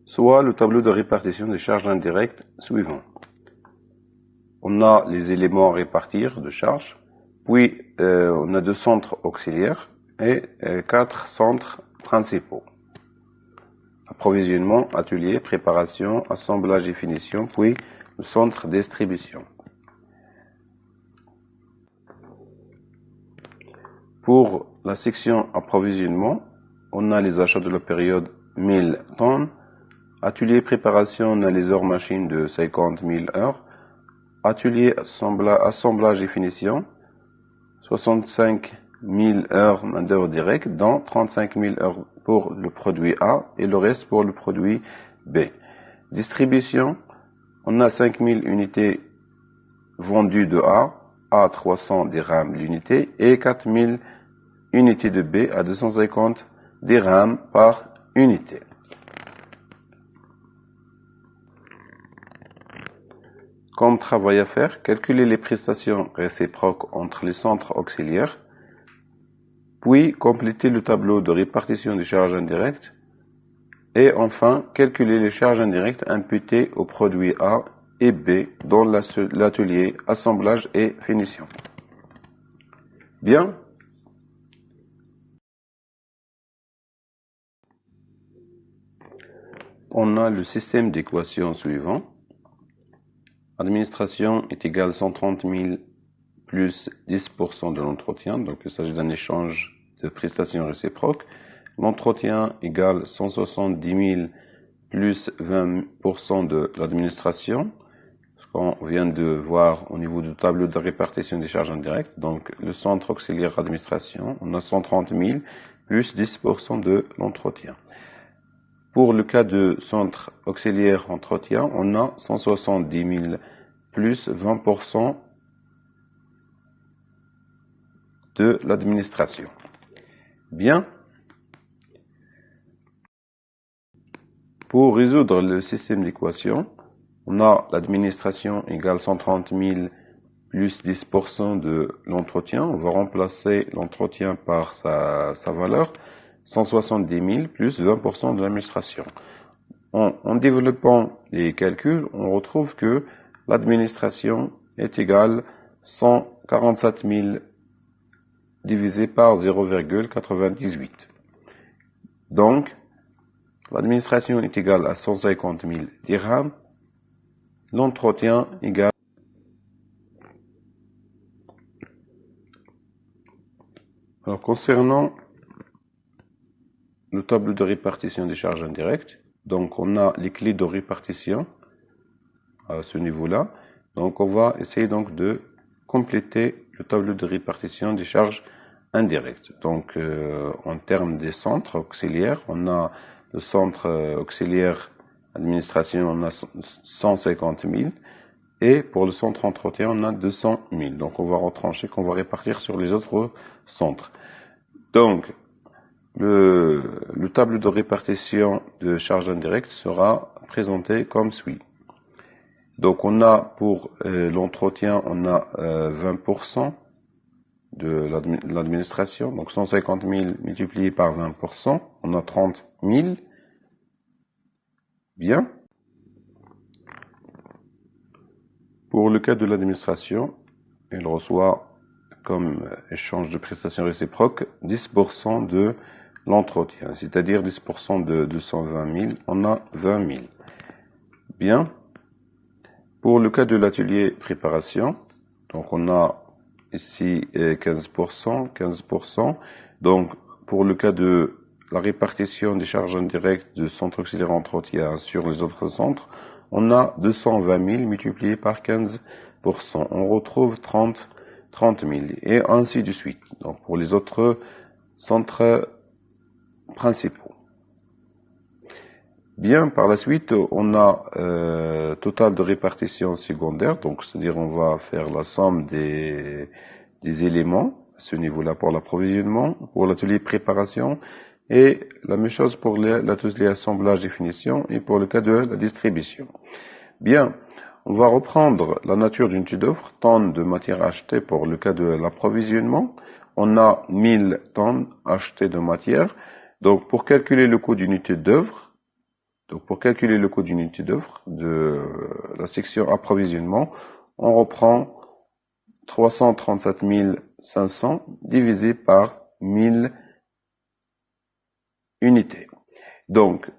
soit le tableau de répartition des charges indirectes suivant. On a les éléments à répartir de charges, puis on a 2 centres auxiliaires et 4 centres principaux. Approvisionnement, atelier, préparation, assemblage et finition, puis le centre distribution. Pour la section approvisionnement, on a les achats de la période 1000 tonnes. Atelier préparation, on a les heures machines de 50 000 heures. Atelier assemblage et finition, 65 000 heures main-d'œuvre directe, dont 35 000 heures pour le produit A et le reste pour le produit B. Distribution, on a 5 000 unités vendues de A à 300 dirhams l'unité et 4 000 unités de B à 250 dirhams par unité. Comme travail à faire, calculer les prestations réciproques entre les centres auxiliaires, puis compléter le tableau de répartition des charges indirectes, et enfin calculer les charges indirectes imputées aux produits A et B dans l'atelier assemblage et finition. Bien. On a le système d'équations suivant. Administration est égale 130 000 plus 10% de l'entretien, donc il s'agit d'un échange de prestations réciproques. L'entretien égale 170 000 plus 20% de l'administration, ce qu'on vient de voir au niveau du tableau de répartition des charges indirectes. Donc le centre auxiliaire administration, on a 130 000 plus 10% de l'entretien. Pour le cas de centre auxiliaire entretien, on a 170 000 plus 20% de l'administration. Bien. Pour résoudre le système d'équation, on a l'administration égale 130 000 plus 10% de l'entretien. On va remplacer l'entretien par sa valeur. 170 000 plus 20% de l'administration. En développant les calculs, on retrouve que l'administration est égale 147 000 divisé par 0,98. Donc, l'administration est égale à 150 000 dirhams. L'entretien égale Alors, concernant le tableau de répartition des charges indirectes, donc on a les clés de répartition à ce niveau-là. Donc on va essayer donc de compléter le tableau de répartition des charges indirectes. Donc en termes des centres auxiliaires, on a le centre auxiliaire administration, on a 150 000 et pour le centre entretien, on a 200 000. Donc on va retrancher qu'on va répartir sur les autres centres. Donc le tableau de répartition de charges indirectes sera présenté comme suit. Donc on a pour l'entretien, on a 20% de l'administration, donc 150 000 multiplié par 20%, on a 30 000. Bien. Pour le cas de l'administration, elle reçoit comme échange de prestations réciproques 10% de l'entretien, c'est-à-dire 10% de 220 000, on a 20 000. Bien. Pour le cas de l'atelier préparation, donc on a ici 15%. Donc pour le cas de la répartition des charges indirectes de centre auxiliaire entretien sur les autres centres, on a 220 000 multiplié par 15%. On retrouve 30 000 et ainsi de suite. Donc pour les autres centres principaux. Bien, par la suite, on a total de répartition secondaire, donc c'est-à-dire on va faire la somme des éléments à ce niveau-là pour l'approvisionnement, pour l'atelier préparation, et la même chose pour l'atelier assemblage et finition, et pour le cas de la distribution. Bien, on va reprendre la nature d'une unité d'œuvre, tonnes de matière achetée pour le cas de l'approvisionnement. On a 1000 tonnes achetées de matière. Donc, pour calculer le coût d'une unité d'œuvre, Donc pour calculer le coût d'unité d'œuvre de la section approvisionnement, on reprend 337 500 divisé par 1000 unités. Donc,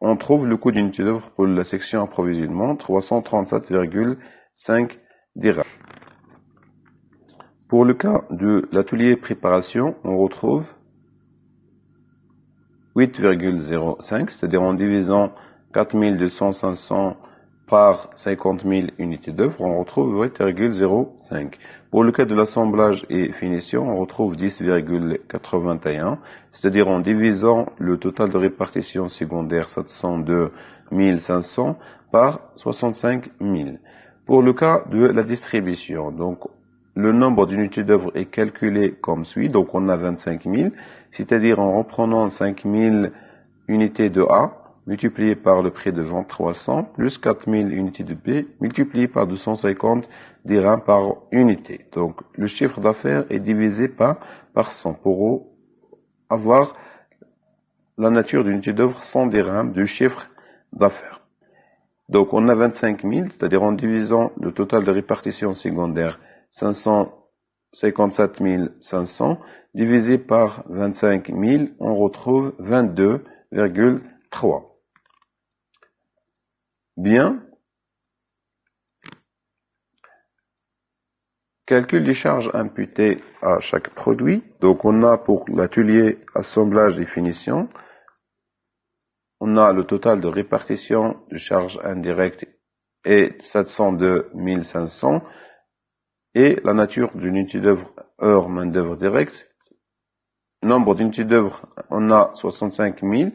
on trouve le coût d'unité d'œuvre pour la section approvisionnement, 337,5 dirhams. Pour le cas de l'atelier préparation, on retrouve 8,05, c'est-à-dire en divisant 4200 par 50 000 unités d'œuvre, on retrouve 8,05. Pour le cas de l'assemblage et finition, on retrouve 10,81, c'est-à-dire en divisant le total de répartition secondaire 702 500 par 65 000. Pour le cas de la distribution, donc le nombre d'unités d'œuvre est calculé comme suit, donc on a 25 000, c'est-à-dire en reprenant 5 000 unités de A, multiplié par le prix de vente 300, plus 4000 unités de B, multiplié par 250 dirhams par unité. Donc, le chiffre d'affaires est divisé par 100 pour avoir la nature d'unité d'œuvre 100 dirhams du chiffre d'affaires. Donc, on a 25 000, c'est-à-dire en divisant le total de répartition secondaire 557 500, divisé par 25 000, on retrouve 22,3. Bien. Calcul des charges imputées à chaque produit. Donc, on a pour l'atelier assemblage et finition, on a le total de répartition de charges indirectes est 702 500 et la nature d'une unité d'œuvre heure main d'œuvre directe. Nombre d'unités d'œuvre, on a 65 000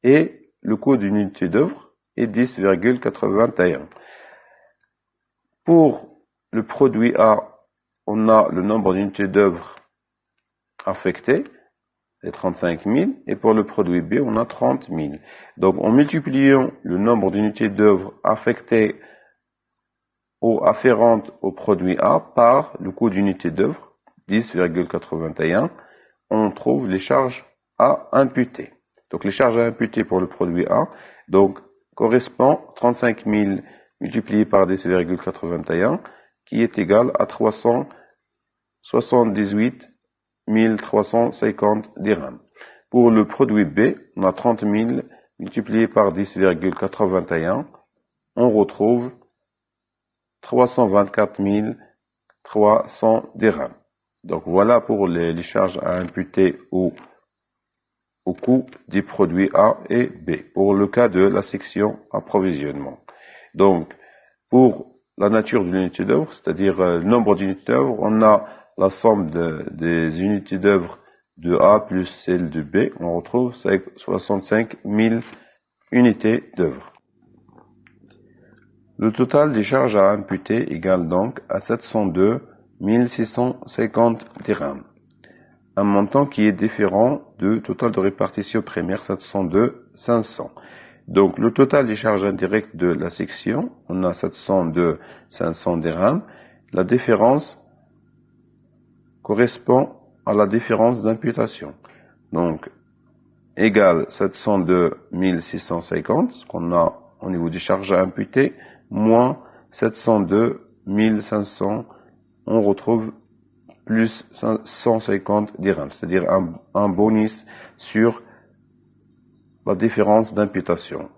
et le coût d'une unité d'œuvre est 10,81. Pour le produit A, on a le nombre d'unités d'œuvre affectées, c'est 35 000, et pour le produit B, on a 30 000. Donc, en multipliant le nombre d'unités d'œuvre affectées ou afférentes au produit A par le coût d'unité d'œuvre, 10,81, on trouve les charges à imputer. Donc, les charges à imputer pour le produit A, donc, correspond 35 000 multiplié par 10,81 qui est égal à 378 350 dirhams. Pour le produit B, on a 30 000 multiplié par 10,81, on retrouve 324 300 dirhams. Donc voilà pour les charges à imputer au coût des produits A et B, pour le cas de la section approvisionnement. Donc, pour la nature de l'unité d'œuvre, c'est-à-dire le nombre d'unités d'œuvre, on a la somme des unités d'œuvre de A plus celle de B, on retrouve 65 000 unités d'œuvre. Le total des charges à imputer égale donc à 702 650 dirhams. Un montant qui est différent du total de répartition primaire 702 500. Donc, le total des charges indirectes de la section, on a 702 500 dirhams. La différence correspond à la différence d'imputation. Donc, égale 702 650, ce qu'on a au niveau des charges à imputer, moins 702 500, on retrouve plus 150 dirhams, c'est-à-dire un bonus sur la différence d'imputation.